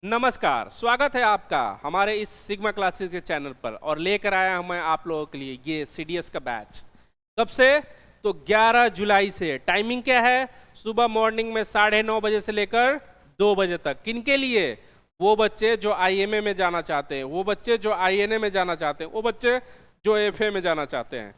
नमस्कार, स्वागत है आपका हमारे इस सिग्मा क्लासेस के चैनल पर और लेकर आया हूं मैं आप लोगों के लिए ये सीडीएस का बैच। कब से? तो 11 जुलाई से। टाइमिंग क्या है? सुबह मॉर्निंग में 9:30 बजे से लेकर 2 बजे तक। किन के लिए? वो बच्चे जो आईएमए में जाना चाहते हैं, वो बच्चे जो आईएनए में जाना चाहते हैं, वो बच्चे जो एफए में जाना चाहते हैं।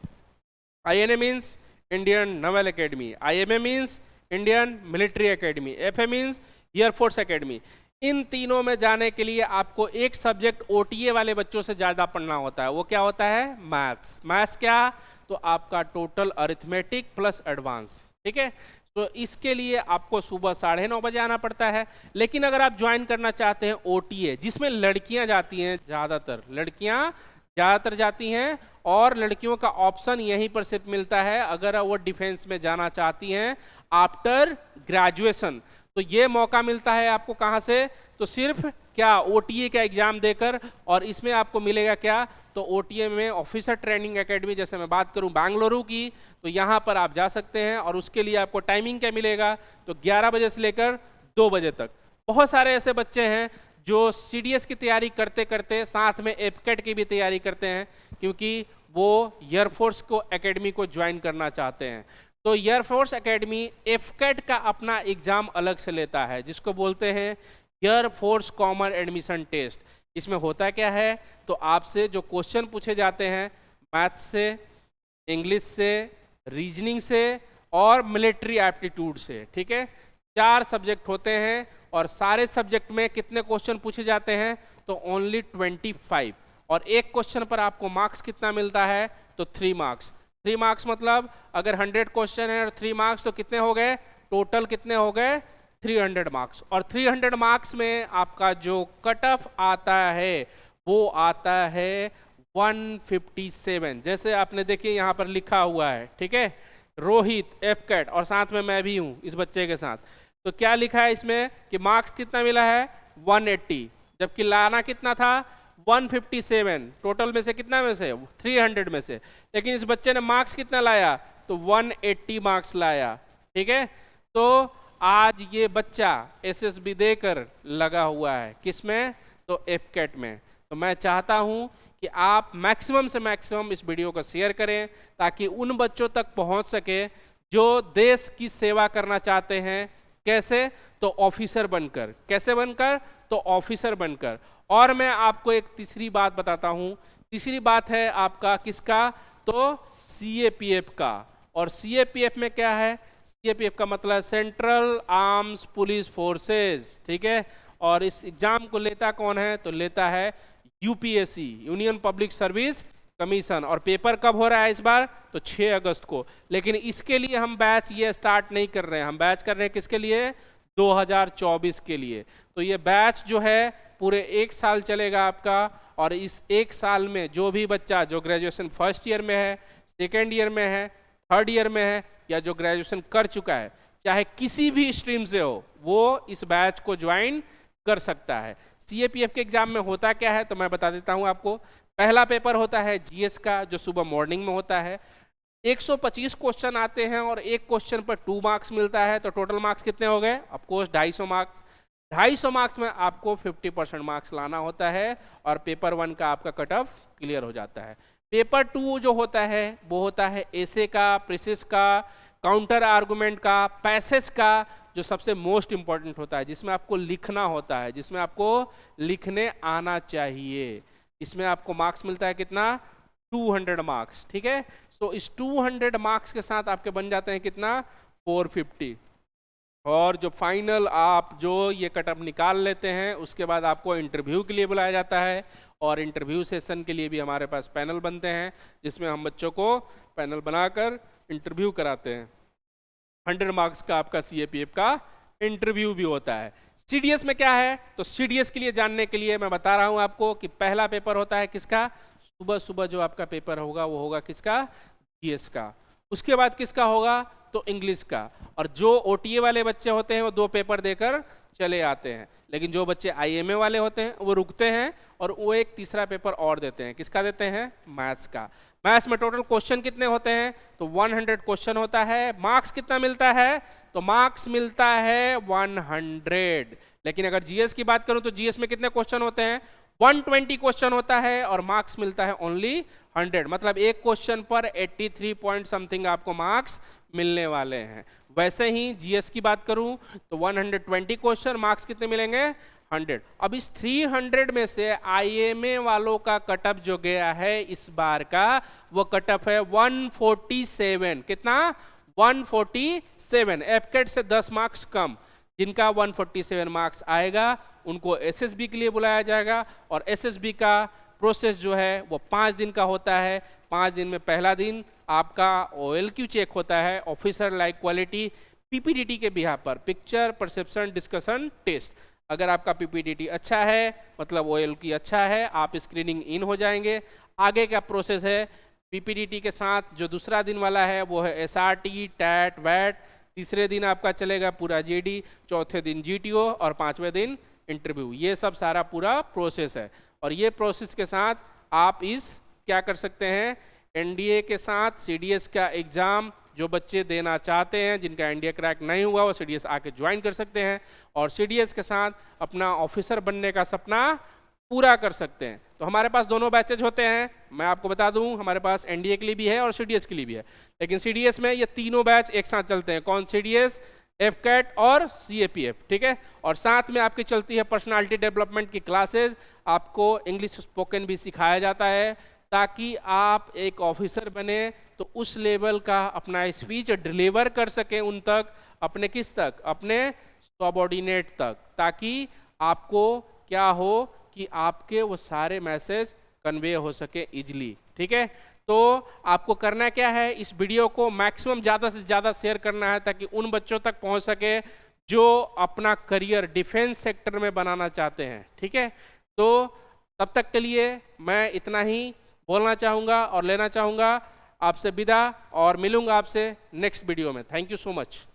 INA means Indian naval academy, IMA means Indian military academy, FA means air force academy. इन तीनों में जाने के लिए आपको एक सब्जेक्ट ओटीए वाले बच्चों से ज़्यादा पढ़ना होता है। वो क्या होता है? मैथ्स। मैथ्स क्या? तो आपका टोटल अरिथमेटिक प्लस एडवांस। ठीक है, तो इसके लिए आपको सुबह 9:30 बजे आना पड़ता है। लेकिन अगर आप ज्वाइन करना चाहते हैं ओटीए, जिसमें लड़कियां जाती हैं, ज़्यादातर लड़कियां जाती हैं और लड़कियों का ऑप्शन यहीं पर सिर्फ मिलता है अगर वो डिफेंस में जाना चाहती हैं आफ्टर ग्रेजुएशन। तो ये मौका मिलता है आपको कहाँ से? तो सिर्फ क्या ओटीए का एग्जाम देकर। और इसमें आपको मिलेगा क्या? तो ओटीए में ऑफिसर ट्रेनिंग एकेडमी, जैसे मैं बात करूं बेंगलुरु की, तो यहाँ पर आप जा सकते हैं। और उसके लिए आपको टाइमिंग क्या मिलेगा? तो 11 बजे से लेकर 2 बजे तक। बहुत सारे ऐसे बच्चे हैं जो सीडीएस की तैयारी करते करते साथ में एफकेट की भी तैयारी करते हैं, क्योंकि वो एयरफोर्स को एकेडमी को ज्वाइन करना चाहते हैं। तो एयरफोर्स एकेडमी एफकेट का अपना एग्जाम अलग से लेता है, जिसको बोलते हैं एयरफोर्स कॉमन एडमिशन टेस्ट। इसमें होता क्या है? तो आपसे जो क्वेश्चन पूछे जाते हैं मैथ्स से, इंग्लिश से, रीजनिंग से और मिलिट्री एप्टीट्यूड से। ठीक है, 4 सब्जेक्ट होते हैं और सारे सब्जेक्ट में कितने क्वेश्चन पूछे जाते हैं? तो ओनली 25। और एक क्वेश्चन पर आपको मार्क्स कितना मिलता है? तो 3 मार्क्स। 3 मार्क्स मतलब अगर 100 क्वेश्चन है और 3 मार्क्स, तो कितने हो गए टोटल? कितने हो गए? 300 मार्क्स। और 300 मार्क्स में आपका जो कट ऑफ आता है वो आता है 157। जैसे आपने देखिए यहाँ पर लिखा हुआ है, ठीक है, रोहित एफकेट, और साथ में मैं भी हूँ इस बच्चे के साथ। तो क्या लिखा है इसमें कि मार्क्स कितना मिला है? 180, जबकि लाना कितना था? 157। टोटल में से कितना में से? 300 में से। लेकिन इस बच्चे ने मार्क्स कितना लाया? तो 180 मार्क्स लाया। ठीक है, तो आज ये बच्चा एसएसबी देकर लगा हुआ है किसमें? तो एफकेट में। तो मैं चाहता हूं कि आप मैक्सिमम से मैक्सिमम इस वीडियो को शेयर करें ताकि उन बच्चों तक पहुंच सके जो देश की सेवा करना चाहते हैं। कैसे? तो ऑफिसर बनकर। कैसे बनकर? तो ऑफिसर बनकर। और मैं आपको एक तीसरी बात बताता हूं। तीसरी बात है आपका किसका? तो सीएपीएफ का। और सीएपीएफ में क्या है? सीएपीएफ का मतलब सेंट्रल आर्म्स पुलिस फोर्सेस। ठीक है, और इस एग्जाम को लेता कौन है? तो लेता है UPSC, union public service commission. और पेपर कब हो रहा है इस बार? तो 6 अगस्त को। लेकिन इसके लिए हम बैच ये स्टार्ट नहीं कर रहे हैं, हम बैच कर रहे हैं किसके लिए? 2024 के लिए। तो ये बैच जो है पूरे 1 साल चलेगा आपका। और इस 1 साल में जो भी बच्चा जो ग्रेजुएशन फर्स्ट ईयर में है, सेकेंड ईयर में है, थर्ड ईयर में है, या जो ग्रेजुएशन कर चुका है, चाहे किसी भी स्ट्रीम से हो, वो इस बैच को ज्वाइन कर सकता है। सीएपीएफ के एग्जाम में होता क्या है तो मैं बता देता हूं आपको। पहला पेपर होता है जीएस का, जो सुबह मॉर्निंग में होता है। 125 क्वेश्चन आते हैं और एक क्वेश्चन पर 2 मार्क्स मिलता है। तो टोटल मार्क्स कितने हो गए? Of course 250 marks. 250 मार्क्स में आपको 50% मार्क्स लाना होता है और पेपर 1 का आपका कट ऑफ क्लियर हो जाता है। पेपर 2 जो होता है वो होता है एसे का, प्रेसिस का, काउंटर आर्गुमेंट का, पैसेज का, जो सबसे मोस्ट इंपॉर्टेंट होता है, जिसमें आपको लिखना होता है, जिसमें आपको लिखने आना चाहिए। इसमें आपको मार्क्स मिलता है कितना? 200 मार्क्स। ठीक है, सो इस 200 मार्क्स के साथ आपके बन जाते हैं कितना? 450। और जो फाइनल आप जो ये कट ऑफ निकाल लेते हैं उसके बाद आपको इंटरव्यू के लिए बुलाया जाता है। और इंटरव्यू सेशन के लिए भी हमारे पास पैनल बनते हैं, जिसमें हम बच्चों को पैनल बनाकर इंटरव्यू कराते हैं। 100 मार्क्स का आपका सीएपीएफ का इंटरव्यू भी होता है। सीडीएस में क्या है? तो सीडीएस के लिए जानने के लिए मैं बता रहा हूं आपको कि पहला पेपर होता है किसका? सुबह सुबह जो आपका पेपर होगा वो होगा किसका? जीएस का। उसके बाद किसका होगा? तो इंग्लिश का। और जो ओटीए वाले बच्चे होते हैं वो 2 पेपर देकर चले आते हैं। लेकिन जो बच्चे आईएमए वाले होते हैं वो रुकते हैं और वो एक तीसरा पेपर और देते हैं। किसका देते हैं? मैथ्स का। मैथ्स में टोटल क्वेश्चन कितने होते हैं? तो 100 क्वेश्चन होता है। मार्क्स कितना मिलता है? तो मार्क्स मिलता है 100। लेकिन अगर जीएस की बात करूं तो जीएस में कितने क्वेश्चन होते हैं, 120 क्वेश्चन होता है और मार्क्स मिलता है ओनली 100, मतलब एक क्वेश्चन पर 83 पॉइंट समथिंग आपको मार्क्स मिलने वाले हैं। वैसे ही जीएस की बात करूं तो 120 क्वेश्चन, मार्क्स कितने मिलेंगे, 100। अब इस 300 में से आईएमए वालों का कटअप जो गया है इस बार का, वो कटअप है 147। कितना, 147। एफकेट से 10 मार्क्स कम। जिनका 147 मार्क्स आएगा उनको एसएसबी के लिए बुलाया जाएगा, और एसएसबी का प्रोसेस जो है वो 5 दिन का होता है। 5 दिन में पहला दिन आपका OLQ चेक होता है, ऑफिसर लाइक क्वालिटी, पीपीडीटी के बिहाफ पर, पिक्चर परसेप्शन डिस्कशन टेस्ट। अगर आपका पीपीडीटी अच्छा है मतलब OLQ अच्छा है, आप स्क्रीनिंग इन हो जाएंगे। आगे का प्रोसेस है पीपीडीटी के साथ जो दूसरा दिन वाला है वो है एसआरटी, टैट, वैट। तीसरे दिन आपका चलेगा पूरा जीडी, चौथे दिन जीटीओ और 5वें दिन इंटरव्यू। ये सब सारा पूरा प्रोसेस है, और ये प्रोसेस के साथ आप क्या कर सकते हैं, एनडीए के साथ सीडीएस का एग्ज़ाम जो बच्चे देना चाहते हैं, जिनका एनडीए क्रैक नहीं हुआ, वो सीडीएस आके ज्वाइन कर सकते हैं और सीडीएस के साथ अपना ऑफिसर बनने का सपना पूरा कर सकते हैं। तो हमारे पास दोनों बैचेज होते हैं, मैं आपको बता दूं, हमारे पास एनडीए के लिए भी है और सीडीएस के लिए भी है। लेकिन सीडीएस में ये तीनों बैच एक साथ चलते हैं, कौन, सीडीएस, एफकेट और सीएपीएफ, ठीक है। और साथ में आपकी चलती है पर्सनालिटी डेवलपमेंट की क्लासेज, आपको इंग्लिश स्पोकन भी सिखाया जाता है ताकि आप एक ऑफिसर बने तो उस लेवल का अपना स्पीच डिलीवर कर सकें उन तक, अपने किस तक, अपने सबऑर्डिनेट तक, ताकि आपको क्या हो कि आपके वो सारे मैसेज कन्वे हो सके इजली, ठीक है। तो आपको करना क्या है, इस वीडियो को मैक्सिमम ज़्यादा से ज़्यादा शेयर करना है ताकि उन बच्चों तक पहुंच सके जो अपना करियर डिफेंस सेक्टर में बनाना चाहते हैं, ठीक है। तो तब तक के लिए मैं इतना ही बोलना चाहूँगा और लेना चाहूँगा आपसे विदा, और मिलूँगा आपसे नेक्स्ट वीडियो में। Thank you so much.